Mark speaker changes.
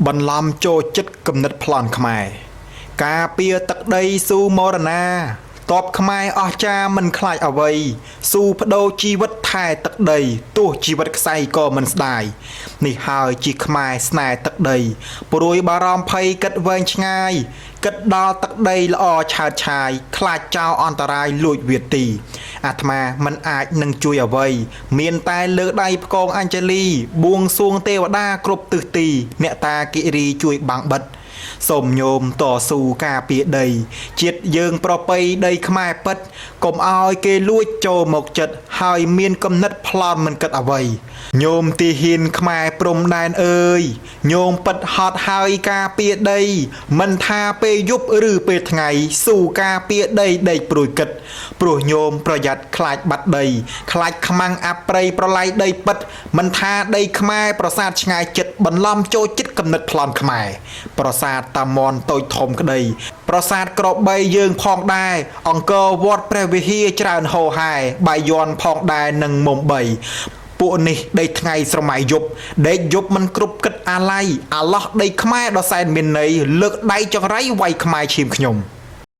Speaker 1: បន្លំចូលចិត្តគំនិតប្លន់ខ្មែរការពារទឹកដីស៊ូមរណាតបខ្មែរអស់ចាមិនខ្លាចអ្វីស៊ូបដូរជីវិតថែទឹកដីទោះជីវិតខ្សែក៏មិនស្ដាយនេះហើយជាខ្មែរស្នេហ៍ទឹកដីព្រួយបារម្ភភ័យគិតវែងឆ្ងាយគិតដល់ទឹកដីល្អឆើតឆាយខ្លាចចោលអន្តរាយលួចវាទីអាត្មាមិនអាចនឹងជួយអ្វីមានតែលើកដៃផ្គងអញ្ជលីបួងសួងទេវតាគ្រប់ទិសទីអ្នកតាគិរីជួយបាំងបិទសូមញោមតស៊ូការពារដីជាតិយើងប្រពៃដីខ្មែរពិតកុំឲ្យគេលួចចូលមកចិត្តហើយមានគំនិតប្លន់មិនគិតអ្វីញោមទីហ៊ានខ្មែរព្រំដែនអើយញោមពិតហត់ហើយការពារដីមិនថាពេលយប់ឬពេលថ្ងៃស៊ូការពារដីដេកព្រួយគិតព្រោះញោមប្រយ័ត្នខ្លាចបាត់ដីខ្លាចខ្មាំងអប្រ័យប្រឡាយដីពិតមិនថាដីខ្មែរប្រាសាទឆ្ងាយចិត្តបន្លំចូលចិត្តគំនិតប្លន់ខ្មែរប្រាសាទតាមនតូចធំក្តីប្រាសាទក្របីយើងផងដែរអង្គរវត្តព្រះវិហារច្រើនហោហែបាយ័នផងដែរនឹងមុំបីពួកនេះដីថ្ងៃស្រមៃយប់ដេកយប់មិនគ្រប់គិតអាឡ័យអាឡោះដីខ្មែរដ៏សែនមានន័យលើកដៃចង្រៃវាយខ្មែរឈាមខ្ញុំ